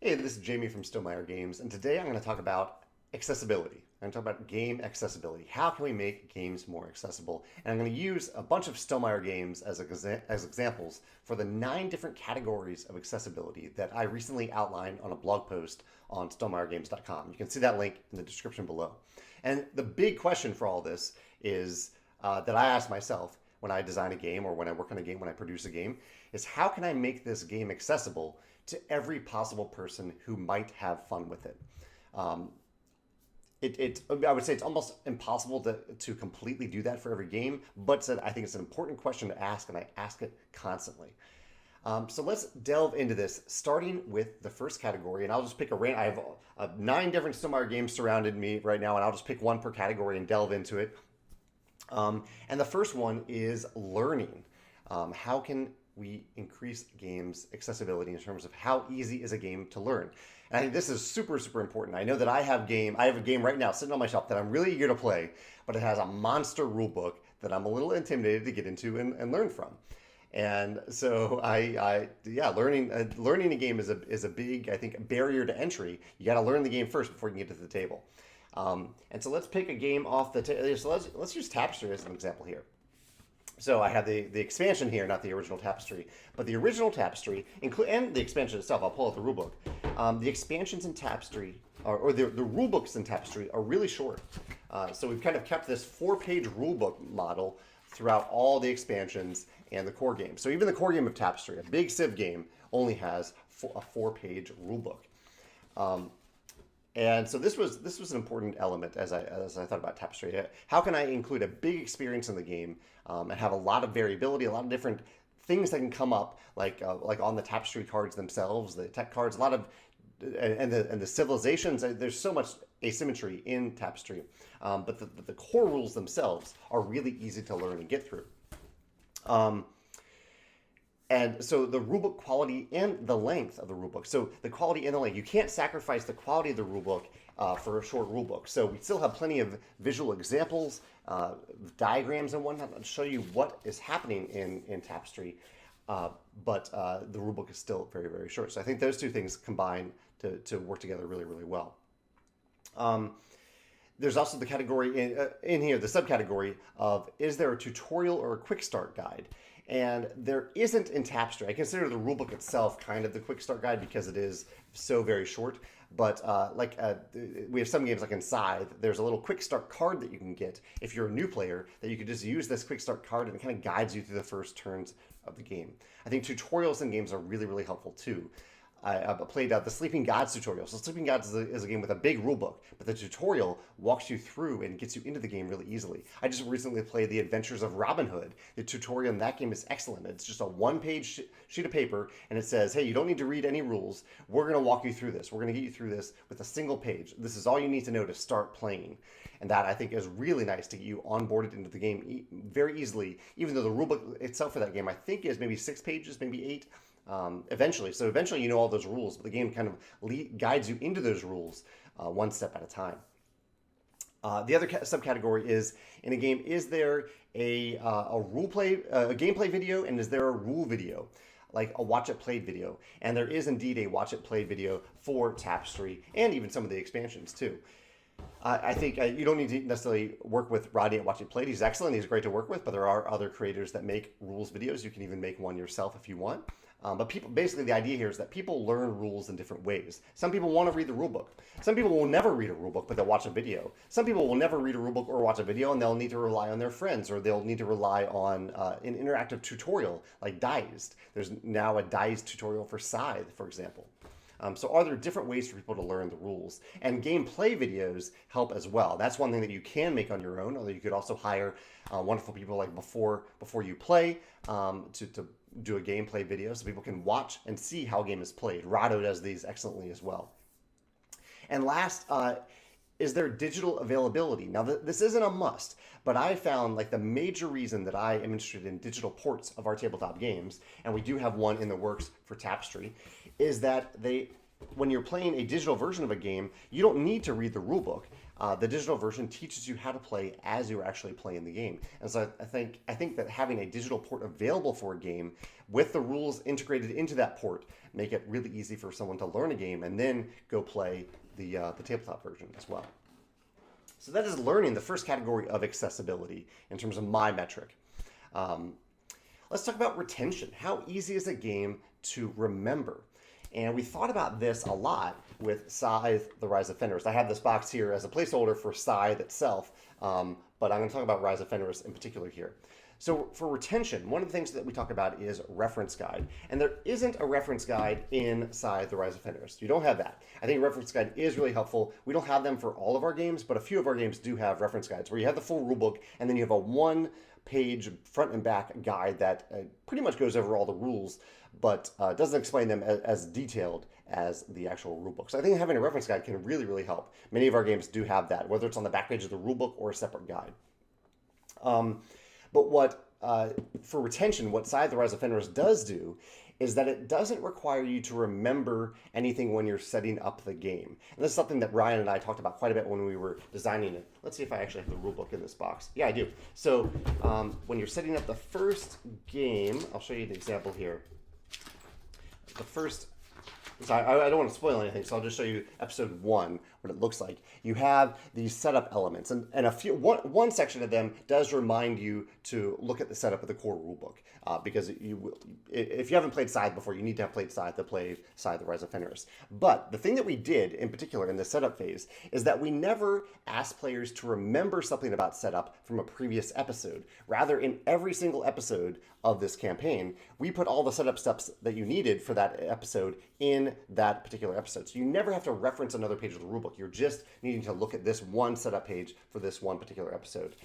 Hey, this is Jamie from Stonemeyer Games, and today I'm going to talk about accessibility. I'm going to talk about game accessibility. How can we make games more accessible? And I'm going to use a bunch of Stonemeyer games as examples for the 9 different categories of accessibility that I recently outlined on a blog post on stonemeyergames.com. You can see that link in the description below. And the big question for all this is that I ask myself when I design a game or when I work on a game, when I produce a game, is how can I make this game accessible to every possible person who might have fun with it? Um, I would say it's almost impossible to completely do that for every game, but I think it's an important question to ask, and I ask it constantly. So let's delve into this, starting with the first category, and I'll just pick a random. I have 9 different Stonemaier games surrounded me right now, and I'll just pick one per category and delve into it. And the first one is learning. How can we increase games accessibility in terms of how easy is a game to learn? And I think this is super, super important. I know that I have a game right now sitting on my shelf that I'm really eager to play, but it has a monster rule book that I'm a little intimidated to get into and learn from. And so learning a game is a big, I think, barrier to entry. You got to learn the game first before you can get to the table. And so let's pick a game off the table. So let's use Tapestry as an example here. So I have the expansion here, not the original Tapestry, but the original Tapestry, and the expansion itself. I'll pull out the rulebook. The expansions in Tapestry, or the rulebooks in Tapestry, are really short. So we've kind of kept this 4-page rulebook model throughout all the expansions and the core game. So even the core game of Tapestry, a big Civ game, only has a 4-page rulebook. And so this was an important element as I thought about Tapestry. How can I include a big experience in the game and have a lot of variability, a lot of different things that can come up, like on the Tapestry cards themselves, the tech cards, a lot of and the civilizations. There's so much asymmetry in Tapestry, but the core rules themselves are really easy to learn and get through. And so the rulebook quality and the length of the rulebook. So the quality and the length. You can't sacrifice the quality of the rulebook for a short rulebook. So we still have plenty of visual examples, diagrams and whatnot to show you what is happening in Tapestry. But the rulebook is still very, very short. So I think those two things combine to work together really, really well. There's also the category in here, the subcategory of, is there a tutorial or a quick start guide? And there isn't in Tapestry. I consider the rulebook itself kind of the quick start guide because it is so very short. But we have some games like in Scythe, there's a little quick start card that you can get if you're a new player, that you could just use this quick start card and it kind of guides you through the first turns of the game. I think tutorials in games are really, really helpful too. I played the Sleeping Gods tutorial. So Sleeping Gods is a game with a big rule book, but the tutorial walks you through and gets you into the game really easily. I just recently played The Adventures of Robin Hood. The tutorial in that game is excellent. It's just a 1-page sheet of paper, and it says, hey, you don't need to read any rules. We're going to walk you through this. We're going to get you through this with a single page. This is all you need to know to start playing. And that, I think, is really nice to get you onboarded into the game very easily, even though the rulebook itself for that game, I think, is maybe 6 pages, maybe 8. Eventually you know all those rules, but the game kind of guides you into those rules one step at a time. The other subcategory is, in a game, is there a gameplay video, and is there a rule video, like a watch it played video? And there is indeed a watch it played video for Tapestry and even some of the expansions too. I think you don't need to necessarily work with Rodney at Watch It Played. He's excellent. He's great to work with, but there are other creators that make rules videos. You can even make one yourself if you want. But basically the idea here is that people learn rules in different ways. Some people want to read the rule book. Some people will never read a rule book, but they'll watch a video. Some people will never read a rule book or watch a video, and they'll need to rely on their friends, or they'll need to rely on an interactive tutorial like Diced. There's now a Diced tutorial for Scythe, for example. So are there different ways for people to learn the rules? And gameplay videos help as well. That's one thing that you can make on your own, although you could also hire wonderful people like before you play to do a gameplay video so people can watch and see how a game is played. Rado does these excellently as well. And last, is there digital availability? Now, this isn't a must, but I found like the major reason that I am interested in digital ports of our tabletop games, and we do have one in the works for Tapestry, is that when you're playing a digital version of a game, you don't need to read the rule book. the digital version teaches you how to play as you're actually playing the game. And so I think that having a digital port available for a game with the rules integrated into that port make it really easy for someone to learn a game and then go play the tabletop version as well. So that is learning, the first category of accessibility in terms of my metric. Let's talk about retention. How easy is a game to remember? And we thought about this a lot with Scythe, the Rise of Fenris. I have this box here as a placeholder for Scythe itself, but I'm going to talk about Rise of Fenris in particular here. So for retention, one of the things that we talk about is reference guide. And there isn't a reference guide in Scythe, the Rise of Fenris. You don't have that. I think a reference guide is really helpful. We don't have them for all of our games, but a few of our games do have reference guides where you have the full rulebook and then you have a one-page front and back guide that pretty much goes over all the rules, but doesn't explain them as detailed as the actual rulebook. So I think having a reference guide can really, really help. Many of our games do have that, whether it's on the back page of the rulebook or a separate guide. But what for retention, what Scythe the Rise of Fenris does do is that it doesn't require you to remember anything when you're setting up the game. And this is something that Ryan and I talked about quite a bit when we were designing it. Let's see if I actually have the rulebook in this box. Yeah, I do. So when you're setting up the first game, I'll show you an example here. The first, so I don't want to spoil anything, so I'll just show you episode 1, what it looks like. You have these setup elements, and one section of them does remind you to look at the setup of the core rulebook, because if you haven't played Scythe before, you need to have played Scythe to play Scythe the Rise of Fenris. But the thing that we did, in particular in the setup phase, is that we never asked players to remember something about setup from a previous episode. Rather, in every single episode of this campaign, we put all the setup steps that you needed for that episode in that particular episode. So you never have to reference another page of the rulebook. You're just needing to look at this one setup page for this one particular episode,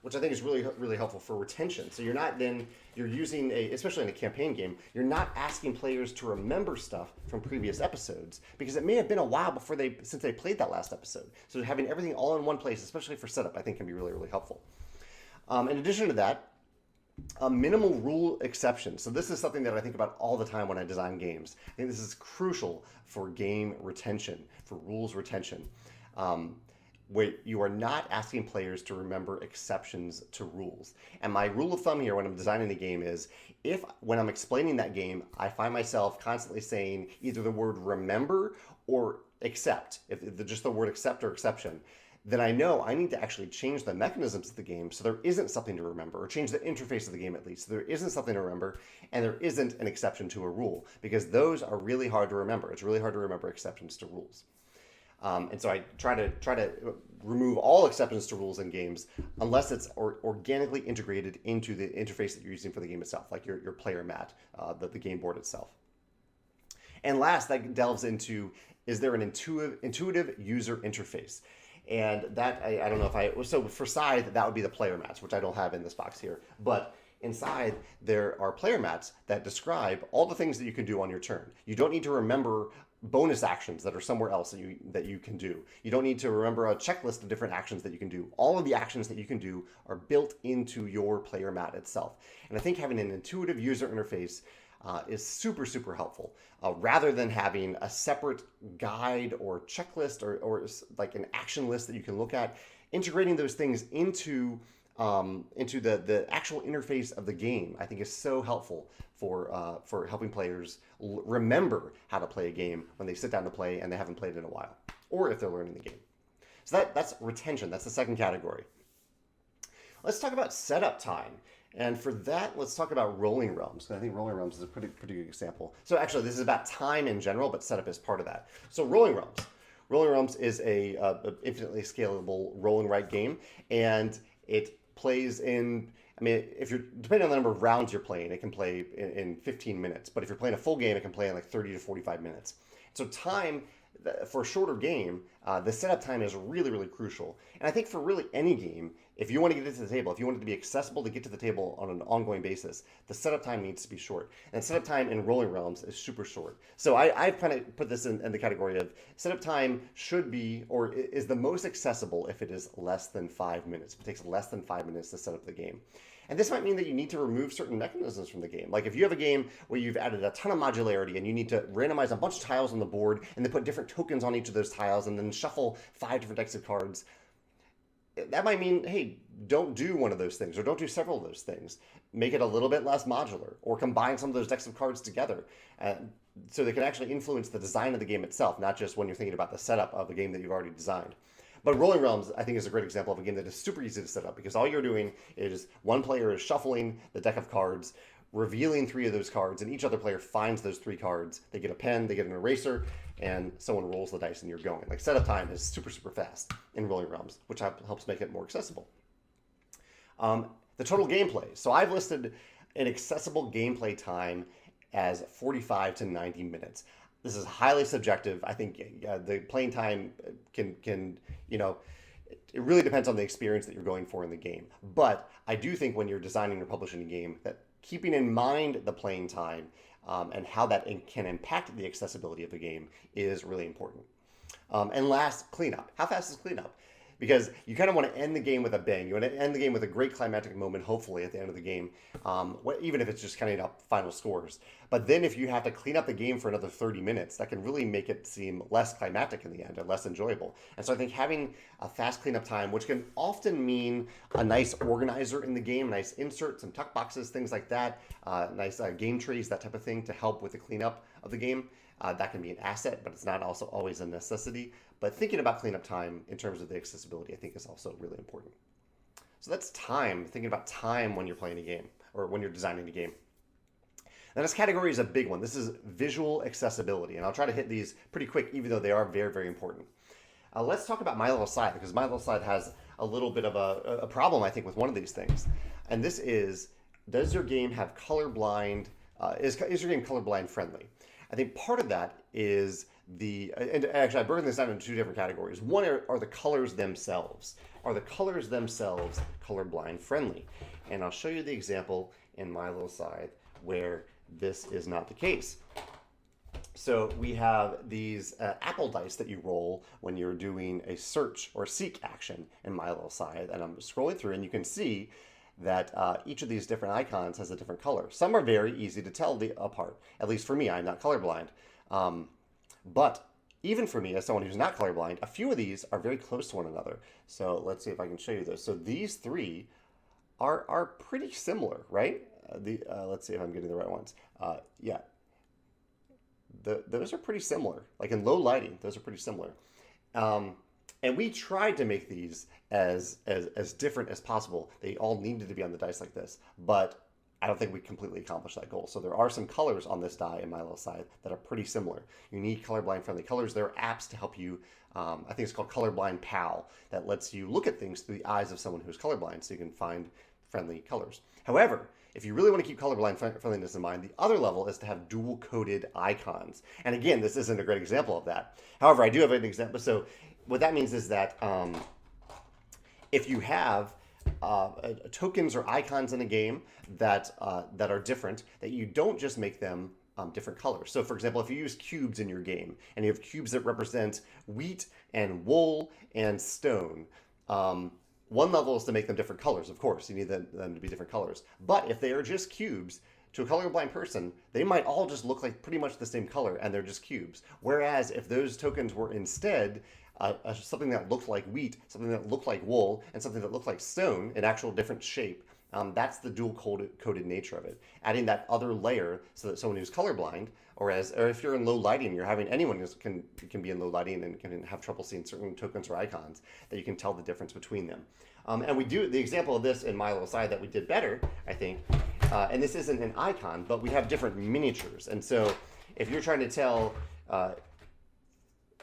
which I think is really, really helpful for retention. So you're using especially in a campaign game, you're not asking players to remember stuff from previous episodes because it may have been a while since they played that last episode. So having everything all in one place, especially for setup, I think can be really, really helpful. In addition to that, minimal rule exceptions. So this is something that I think about all the time when I design games. I think this is crucial for game retention, for rules retention, where you are not asking players to remember exceptions to rules. And my rule of thumb here when I'm designing a game is when I'm explaining that game, I find myself constantly saying either the word remember or accept, if just the word accept or exception, then I know I need to actually change the mechanisms of the game so there isn't something to remember, or change the interface of the game at least, so there isn't something to remember, and there isn't an exception to a rule, because those are really hard to remember. It's really hard to remember exceptions to rules. And so I try to remove all exceptions to rules in games unless it's organically integrated into the interface that you're using for the game itself, like your player mat, the game board itself. And last, that delves into, is there an intuitive user interface? And that, I don't know so for Scythe, that would be the player mats, which I don't have in this box here. But in Scythe, there are player mats that describe all the things that you can do on your turn. You don't need to remember bonus actions that are somewhere else that you can do. You don't need to remember a checklist of different actions that you can do. All of the actions that you can do are built into your player mat itself. And I think having an intuitive user interface is super, super helpful. Rather than having a separate guide or checklist or like an action list that you can look at, integrating those things into the actual interface of the game, I think is so helpful for helping players remember how to play a game when they sit down to play and they haven't played in a while, or if they're learning the game. So that's retention. That's the second category. Let's talk about setup time. And for that, let's talk about Rolling Realms. I think Rolling Realms is a pretty good example. So actually, this is about time in general, but setup is part of that. So Rolling Realms. Rolling Realms is a infinitely scalable roll and write game, and it plays in, if you're, depending on the number of rounds you're playing, it can play in 15 minutes. But if you're playing a full game, it can play in like 30 to 45 minutes. So time, for a shorter game, the setup time is really, really crucial. And I think for really any game, if you want to get to the table, if you want it to be accessible to get to the table on an ongoing basis, the setup time needs to be short. And setup time in Rolling Realms is super short. So I've kind of put this in the category of setup time should be, or is the most accessible if it is less than 5 minutes. If it takes less than 5 minutes to set up the game. And this might mean that you need to remove certain mechanisms from the game. Like if you have a game where you've added a ton of modularity and you need to randomize a bunch of tiles on the board and then put different tokens on each of those tiles and then shuffle 5 different decks of cards, that might mean, hey, don't do one of those things or don't do several of those things. Make it a little bit less modular or combine some of those decks of cards together so they can actually influence the design of the game itself, not just when you're thinking about the setup of a game that you've already designed. But Rolling Realms, I think, is a great example of a game that is super easy to set up because all you're doing is one player is shuffling the deck of cards, revealing 3 of those cards, and each other player finds those 3 cards. They get a pen, they get an eraser, and someone rolls the dice and you're going. Like setup time is super, super fast in Rolling Realms, which helps make it more accessible. The total gameplay. So I've listed an accessible gameplay time as 45 to 90 minutes. This is highly subjective. I think the playing time can it really depends on the experience that you're going for in the game. But I do think when you're designing or publishing a game that keeping in mind the playing time and how that can impact the accessibility of the game is really important. And last, cleanup. How fast is cleanup? Because you kind of want to end the game with a bang. You want to end the game with a great climactic moment, hopefully, at the end of the game, even if it's just counting up final scores. But then if you have to clean up the game for another 30 minutes, that can really make it seem less climactic in the end and less enjoyable. And so I think having a fast cleanup time, which can often mean a nice organizer in the game, a nice insert, some tuck boxes, things like that, nice game trees, that type of thing to help with the cleanup of the game. That can be an asset, but it's not also always a necessity. But thinking about cleanup time in terms of the accessibility, I think is also really important. So that's time, thinking about time when you're playing a game or when you're designing a game. Now this category is a big one. This is visual accessibility, and I'll try to hit these pretty quick, even though they are very, very important. Let's talk about My Little Scythe, because My Little Scythe has a little bit of a problem, I think, with one of these things. And this is, does your game have colorblind, is your game colorblind friendly? I think part of that is and actually I broken this down into 2 different categories. One are the colors themselves. Are the colors themselves colorblind friendly? And I'll show you the example in My Little Scythe where this is not the case. So we have these apple dice that you roll when you're doing a search or seek action in My Little Scythe. And I'm scrolling through and you can see that each of these different icons has a different color. Some are very easy to tell apart. At least for me, I'm not colorblind. But even for me, as someone who's not colorblind, a few of these are very close to one another. So let's see if I can show you those. So these 3 are pretty similar, right? Let's see if I'm getting the right ones. Yeah. Those are pretty similar. Like in low lighting, those are pretty similar. And we tried to make these as different as possible. They all needed to be on the dice like this, but I don't think we completely accomplished that goal. So there are some colors on this die in My Little Scythe that are pretty similar. You need colorblind friendly colors. There are apps to help you. I think it's called Colorblind Pal that lets you look at things through the eyes of someone who's colorblind so you can find friendly colors. However, if you really want to keep colorblind friendliness in mind, the other level is to have dual coded icons. And again, this isn't a great example of that. However, I do have an example. So what that means is that if you have tokens or icons in a game that are different, that you don't just make them different colors. So for example, if you use cubes in your game and you have cubes that represent wheat and wool and stone, one level is to make them different colors. Of course, you need them to be different colors. But if they are just cubes, to a colorblind person, they might all just look like pretty much the same color and they're just cubes. Whereas if those tokens were instead something that looked like wheat, something that looked like wool, and something that looked like stone, an actual different shape, that's the dual coded nature of it. Adding that other layer so that someone who's colorblind, or if you're in low lighting, you're having anyone who can be in low lighting and can have trouble seeing certain tokens or icons, that you can tell the difference between them. And we do the example of this in My Little Scythe that we did better, I think. And this isn't an icon, but we have different miniatures. And so if you're trying to tell,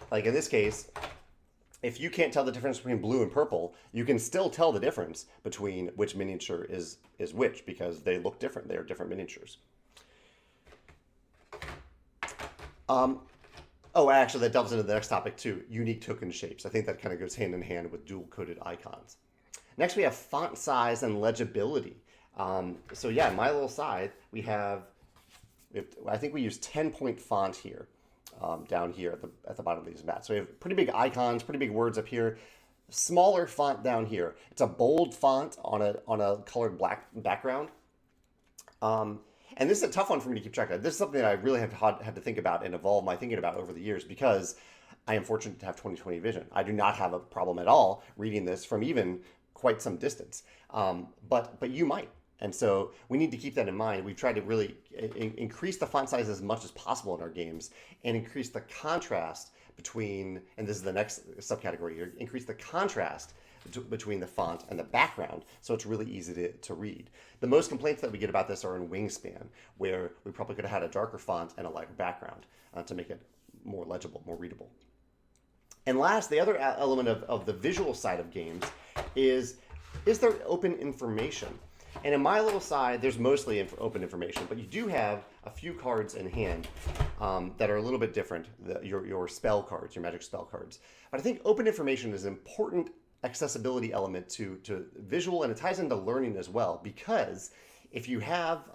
like in this case, if you can't tell the difference between blue and purple, you can still tell the difference between which miniature is which, because they look different. They are different miniatures. Oh, actually, that delves into the next topic too, unique token shapes. I think that kind of goes hand in hand with dual-coded icons. Next, we have font size and legibility. So yeah, in My Little Scythe, I think we use 10-point font here. Down here at the bottom of these mats. So we have pretty big icons, pretty big words up here. Smaller font down here. It's a bold font on a colored black background. Um, and this is a tough one for me to keep track of. This is something that I really have had to think about and evolve my thinking about over the years because I am fortunate to have 20/20 vision. I do not have a problem at all reading this from even quite some distance. But you might. And so we need to keep that in mind. We've tried to really increase the font size as much as possible in our games and increase the contrast between, and this is the next subcategory here, increase the contrast between the font and the background so it's really easy to read. The most complaints that we get about this are in Wingspan, where we probably could have had a darker font and a lighter background to make it more legible, more readable. And last, the other element of the visual side of games is there open information? And in my little side, there's mostly open information, but you do have a few cards in hand that are a little bit different, your spell cards, your magic spell cards. But I think open information is an important accessibility element to visual, and it ties into learning as well, because if you have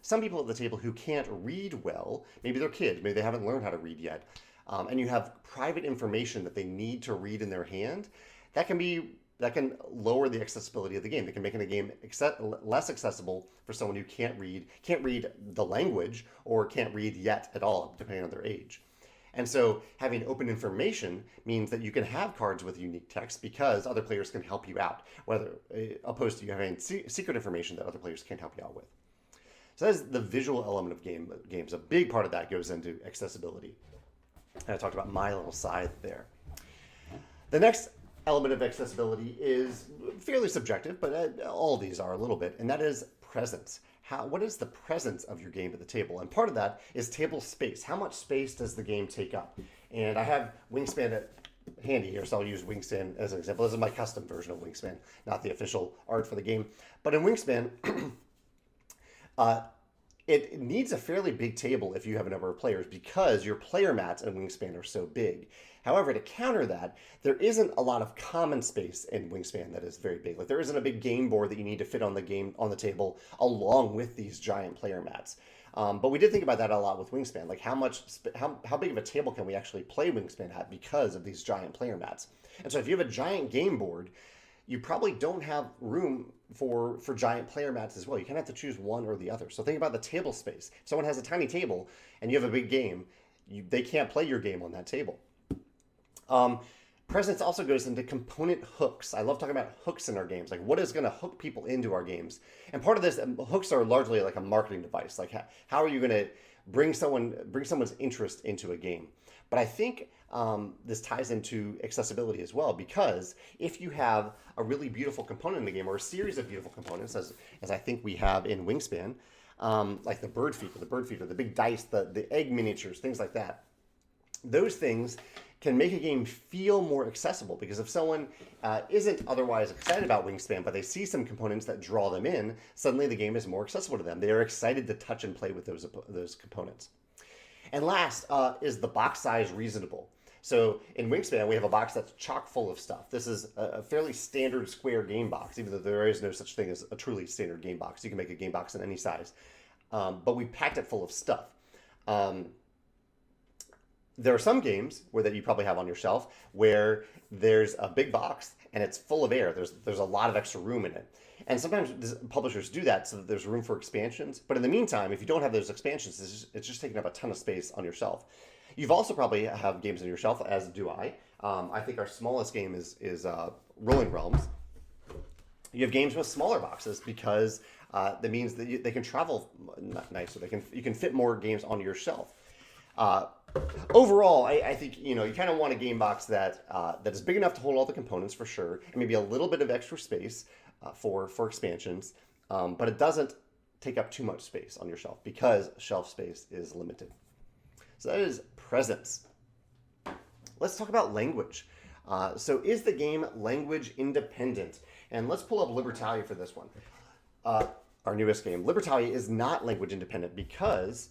some people at the table who can't read well, maybe they're kids, maybe they haven't learned how to read yet, and you have private information that they need to read in their hand, that can lower the accessibility of the game. That can make the game less accessible for someone who can't read the language, or can't read yet at all, depending on their age. And so having open information means that you can have cards with unique text because other players can help you out, whether opposed to you having secret information that other players can't help you out with. So that is the visual element of games. A big part of that goes into accessibility. And I talked about my little side there. The next element of accessibility is fairly subjective, but all these are a little bit, and that is presence. What is the presence of your game at the table? And part of that is table space. How much space does the game take up? And I have Wingspan handy here, so I'll use Wingspan as an example. This is my custom version of Wingspan, not the official art for the game. But in Wingspan, it needs a fairly big table if you have a number of players because your player mats in Wingspan are so big. However, to counter that, there isn't a lot of common space in Wingspan that is very big. Like there isn't a big game board that you need to fit on the table along with these giant player mats. But we did think about that a lot with Wingspan. Like how big of a table can we actually play Wingspan at because of these giant player mats? And so if you have a giant game board, you probably don't have room for giant player mats as well. You kind of have to choose one or the other. So think about the table space. If someone has a tiny table and you have a big game, they can't play your game on that table. Presence also goes into component hooks. I love talking about hooks in our games. Like what is going to hook people into our games? And part of this, hooks are largely like a marketing device. Like how are you going to bring someone's interest into a game? But I think this ties into accessibility as well, because if you have a really beautiful component in the game, or a series of beautiful components, as I think we have in Wingspan, like the bird feeder, the big dice, the egg miniatures, things like that, those things can make a game feel more accessible, because if someone isn't otherwise excited about Wingspan, but they see some components that draw them in, suddenly the game is more accessible to them. They are excited to touch and play with those components. And last, is the box size reasonable? So in Wingspan, we have a box that's chock full of stuff. This is a fairly standard square game box, even though there is no such thing as a truly standard game box. You can make a game box in any size. But we packed it full of stuff. There are some games that you probably have on your shelf where there's a big box and it's full of air. There's a lot of extra room in it. And sometimes publishers do that so that there's room for expansions. But in the meantime, if you don't have those expansions, it's just taking up a ton of space on your shelf. You've also probably have games on your shelf, as do I. I think our smallest game is Rolling Realms. You have games with smaller boxes because that means that they can travel nicer. You can fit more games on your shelf. Overall, I think you kind of want a game box that is big enough to hold all the components for sure, and maybe a little bit of extra space for expansions, but it doesn't take up too much space on your shelf because shelf space is limited. So that is presence. Let's talk about language. So is the game language independent? And let's pull up Libertalia for this one. Our newest game. Libertalia is not language independent because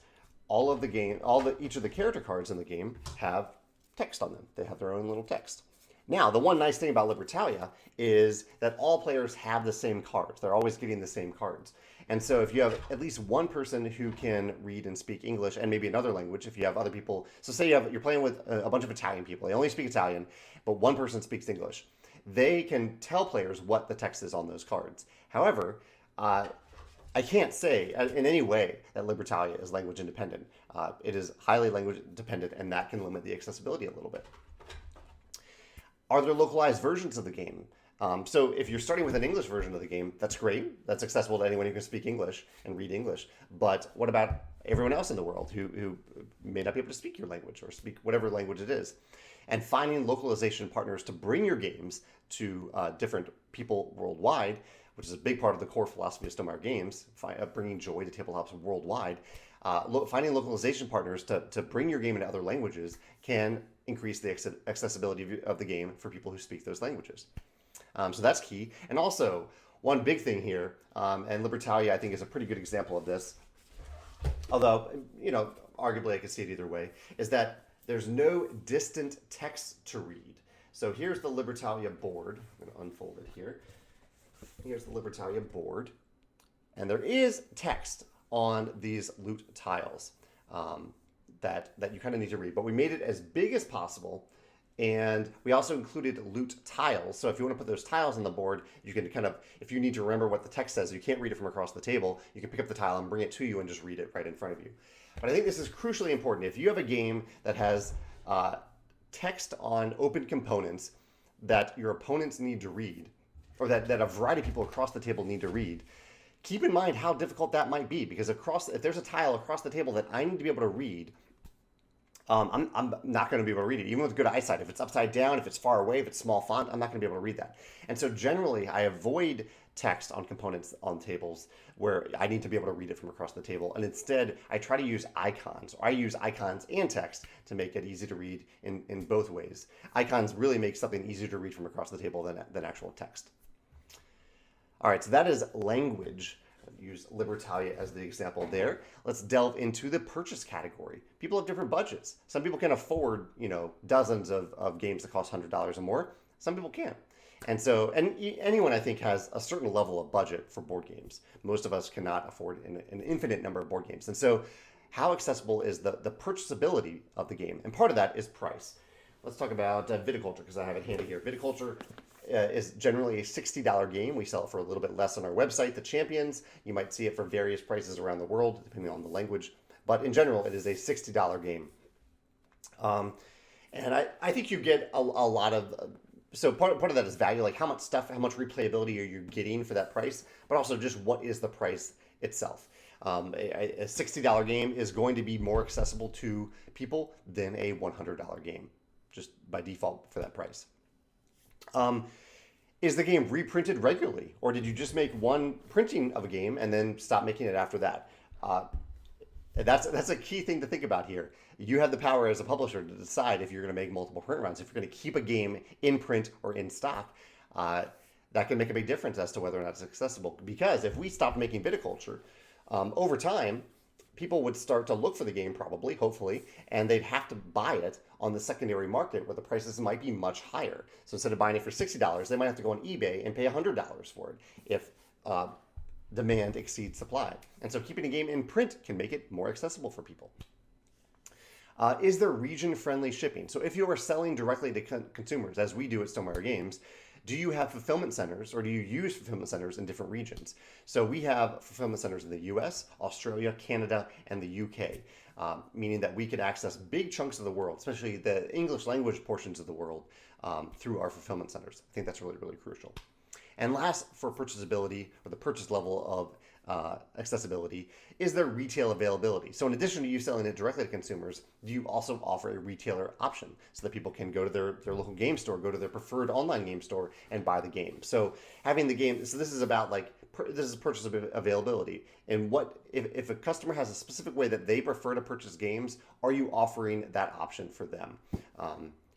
each of the character cards in the game have text on them. They have their own little text. Now, the one nice thing about Libertalia is that all players have the same cards. They're always getting the same cards. And so if you have at least one person who can read and speak English and maybe another language, if you have other people, so say you're playing with a bunch of Italian people, they only speak Italian, but one person speaks English, they can tell players what the text is on those cards. However, I can't say in any way that Libertalia is language independent. It is highly language dependent, and that can limit the accessibility a little bit. Are there localized versions of the game? So if you're starting with an English version of the game, that's great. That's accessible to anyone who can speak English and read English. But what about everyone else in the world who may not be able to speak your language or speak whatever language it is? And finding localization partners to bring your games to different people worldwide, which is a big part of the core philosophy of Stonemaier Games, bringing joy to tabletops worldwide. Finding localization partners to bring your game into other languages can increase the accessibility of the game for people who speak those languages. So that's key. And also, one big thing here, and Libertalia I think is a pretty good example of this, although, arguably I could see it either way, is that there's no distant text to read. So here's the Libertalia board. I'm going to unfold it here. Here's the Libertalia board. And there is text on these loot tiles that you kind of need to read. But we made it as big as possible. And we also included loot tiles. So if you want to put those tiles on the board, you can kind of, if you need to remember what the text says, you can't read it from across the table, you can pick up the tile and bring it to you and just read it right in front of you. But I think this is crucially important. If you have a game that has text on open components that your opponents need to read, or that a variety of people across the table need to read, keep in mind how difficult that might be, because if there's a tile across the table that I need to be able to read, I'm not going to be able to read it, even with good eyesight. If it's upside down, if it's far away, if it's small font, I'm not going to be able to read that. And so generally, I avoid text on components on tables where I need to be able to read it from across the table. And instead, I try to use icons. Or I use icons and text to make it easy to read in both ways. Icons really make something easier to read from across the table than actual text. All right, so that is language. Use Libertalia as the example there. Let's delve into the purchase category. People have different budgets. Some people can afford, dozens of games that cost $100 or more. Some people can't. And so, anyone I think has a certain level of budget for board games. Most of us cannot afford an infinite number of board games. And so, how accessible is the purchasability of the game? And part of that is price. Let's talk about Viticulture, because I have it handy here. Viticulture is generally a $60 game. We sell it for a little bit less on our website, The Champions. You might see it for various prices around the world, depending on the language. But in general, it is a $60 game. And I think you get a lot of... So part of that is value, like how much replayability are you getting for that price, but also just what is the price itself. A $60 game is going to be more accessible to people than a $100 game, just by default for that price. Is the game reprinted regularly, or did you just make one printing of a game and then stop making it after that? That's a key thing to think about here. You have the power as a publisher to decide if you're going to make multiple print runs. If you're going to keep a game in print or in stock, that can make a big difference as to whether or not it's accessible. Because if we stopped making Viticulture, over time, people would start to look for the game probably, hopefully, and they'd have to buy it on the secondary market where the prices might be much higher. So instead of buying it for $60, they might have to go on eBay and pay $100 for it if demand exceeds supply. And so keeping a game in print can make it more accessible for people. Is there region-friendly shipping? So if you are selling directly to consumers, as we do at Stonemaier Games, do you have fulfillment centers, or do you use fulfillment centers in different regions? So we have fulfillment centers in the US, Australia, Canada, and the UK, meaning that we could access big chunks of the world, especially the English language portions of the world, through our fulfillment centers. I think that's really, really crucial. And last, for purchasability, or the purchase level of accessibility, is there retail availability? So in addition to you selling it directly to consumers, do you also offer a retailer option so that people can go to their local game store, go to their preferred online game store and buy the game? So having the game, so this is about this is purchase availability. And what if a customer has a specific way that they prefer to purchase games, are you offering that option for them?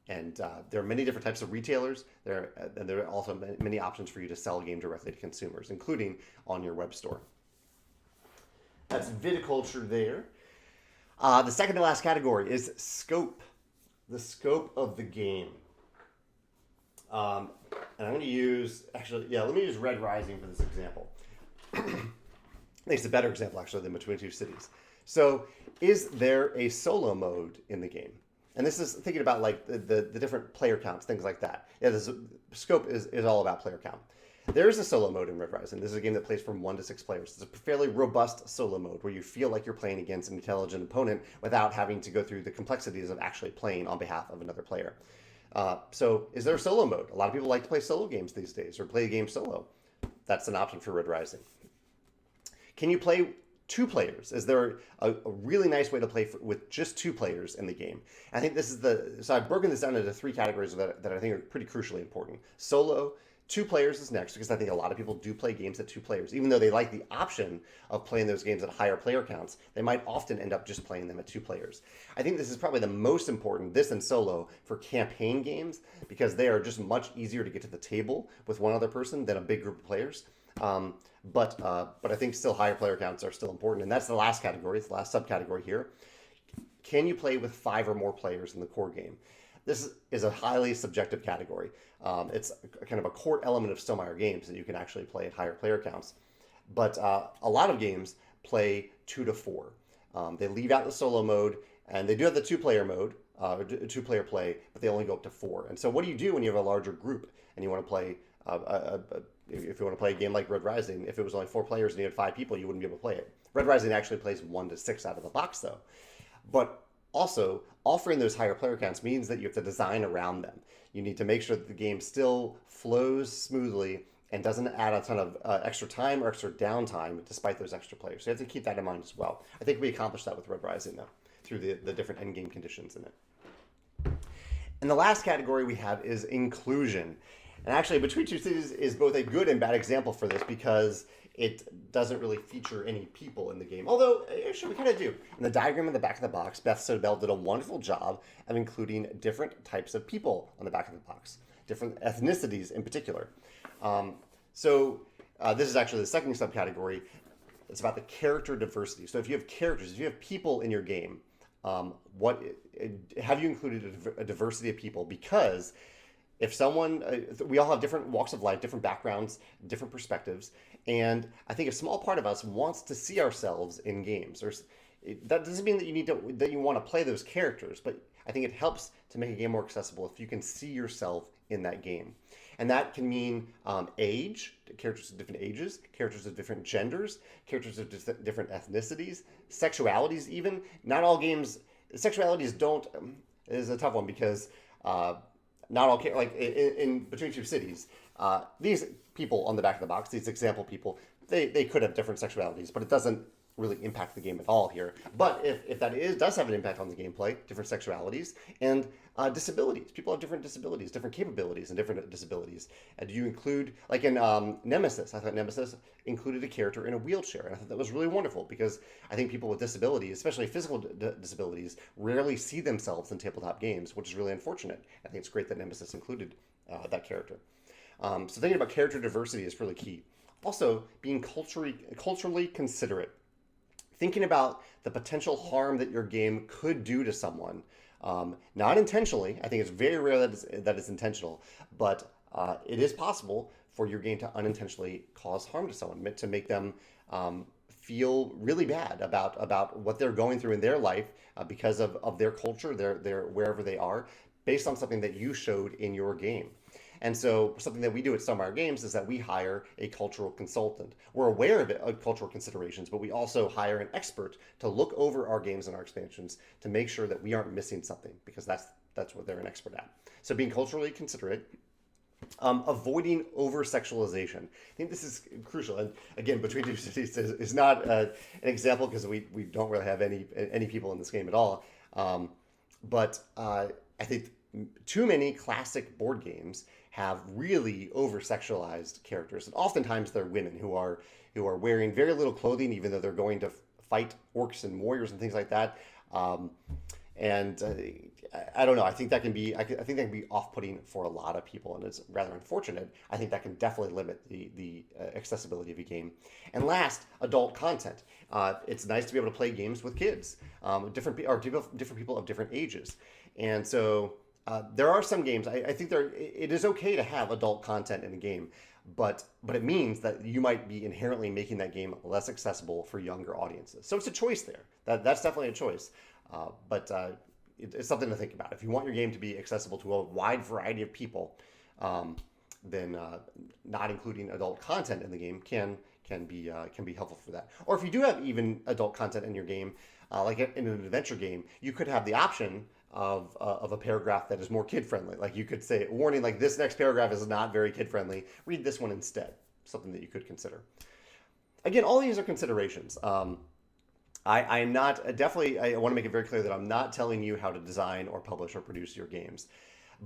And there are many different types of retailers. There are also many options for you to sell a game directly to consumers, including on your web store. That's Viticulture there. The second to last category is scope. The scope of the game. And I'm going to use, let me use Red Rising for this example. I think it's a better example, actually, than Between Two Cities. So, is there a solo mode in the game? And this is thinking about like the different player counts, things like that. Yeah, this scope is all about player count. There is a solo mode in Red Rising. This is a game that plays from 1 to 6 players. It's a fairly robust solo mode where you feel like you're playing against an intelligent opponent without having to go through the complexities of actually playing on behalf of another player. So is there a solo mode? A lot of people like to play solo games these days or play a game solo. That's an option for Red Rising. Can you play 2 players? Is there a really nice way to play with just 2 players in the game? I think this is so I've broken this down into 3 categories that I think are pretty crucially important. Solo, 2 players is next, because I think a lot of people do play games at 2 players. Even though they like the option of playing those games at higher player counts, they might often end up just playing them at 2 players. I think this is probably the most important, this and solo, for campaign games, because they are just much easier to get to the table with one other person than a big group of players. But I think still higher player counts are still important. And that's the last category, it's the last subcategory here. Can you play with 5 or more players in the core game? This is a highly subjective category. It's kind of a core element of Stonemaier games that you can actually play at higher player counts. But a lot of games play 2 to 4. They leave out the solo mode, and they do have the 2-player mode, 2-player play, but they only go up to 4. And so what do you do when you have a larger group and you want to play, if you want to play a game like Red Rising, if it was only 4 players and you had 5 people, you wouldn't be able to play it. Red Rising actually plays 1 to 6 out of the box, though. But also, offering those higher player counts means that you have to design around them. You need to make sure that the game still flows smoothly and doesn't add a ton of extra time or extra downtime despite those extra players. So you have to keep that in mind as well. I think we accomplished that with Red Rising, though, through the different endgame conditions in it. And the last category we have is inclusion. And actually, Between Two Cities is both a good and bad example for this because it doesn't really feature any people in the game. Although, actually, we kind of do. In the diagram in the back of the box, Beth Sodell did a wonderful job of including different types of people on the back of the box, different ethnicities in particular. This is actually the second subcategory. It's about the character diversity. So if you have characters, if you have people in your game, have you included a diversity of people? Because if someone, we all have different walks of life, different backgrounds, different perspectives, and I think a small part of us wants to see ourselves in games. That doesn't mean that you want to play those characters, but I think it helps to make a game more accessible if you can see yourself in that game. And that can mean age, characters of different ages, characters of different genders, characters of different ethnicities, sexualities even. Not all games, sexualities is a tough one because not all, like in Between Two Cities, these people on the back of the box, these example people, they could have different sexualities, but it doesn't really impact the game at all here. But if that does have an impact on the gameplay, different sexualities and disabilities. People have different disabilities, different capabilities, and different disabilities. And do you include, like in Nemesis, I thought Nemesis included a character in a wheelchair, and I thought that was really wonderful because I think people with disabilities, especially physical disabilities, rarely see themselves in tabletop games, which is really unfortunate. I think it's great that Nemesis included that character. So thinking about character diversity is really key. Also, being culturally considerate. Thinking about the potential harm that your game could do to someone, not intentionally. I think it's very rare that it's intentional, but it is possible for your game to unintentionally cause harm to someone, to make them feel really bad about what they're going through in their life because of their culture, their wherever they are, based on something that you showed in your game. And so something that we do at Stonemaier Games is that we hire a cultural consultant. We're aware of cultural considerations, but we also hire an expert to look over our games and our expansions to make sure that we aren't missing something, because that's what they're an expert at. So being culturally considerate, avoiding over-sexualization. I think this is crucial. And again, Between Two Cities is not an example because we don't really have any people in this game at all. But I think too many classic board games have really over-sexualized characters, and oftentimes they're women who are wearing very little clothing, even though they're going to fight orcs and warriors and things like that. I don't know. I think that can be off-putting for a lot of people, and it's rather unfortunate. I think that can definitely limit the accessibility of a game. And last, adult content. It's nice to be able to play games with kids, different people of different ages, and so. There are some games, I think it is okay to have adult content in a game, but it means that you might be inherently making that game less accessible for younger audiences. So it's a choice there. That's definitely a choice. But it's something to think about. If you want your game to be accessible to a wide variety of people, then not including adult content in the game can be helpful for that. Or if you do have even adult content in your game, like in an adventure game, you could have the option of a paragraph that is more kid friendly. Like you could say, warning, like this next paragraph is not very kid friendly. Read this one instead. Something that you could consider. Again, all these are considerations. I'm not definitely. I want to make it very clear that I'm not telling you how to design or publish or produce your games,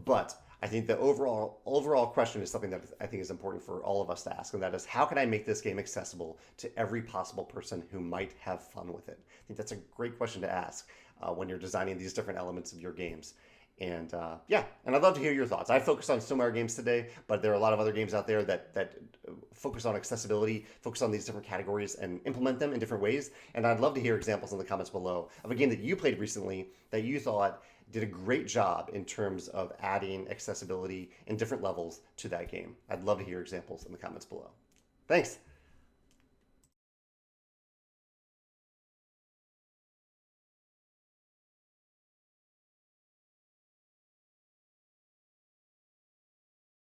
but I think the overall question is something that I think is important for all of us to ask, and that is, how can I make this game accessible to every possible person who might have fun with it? I think that's a great question to ask when you're designing these different elements of your games. And and I'd love to hear your thoughts. I focused on Stonemaier games today, but there are a lot of other games out there that focus on accessibility, focus on these different categories, and implement them in different ways. And I'd love to hear examples in the comments below of a game that you played recently that you thought did a great job in terms of adding accessibility in different levels to that game. I'd love to hear examples in the comments below. Thanks.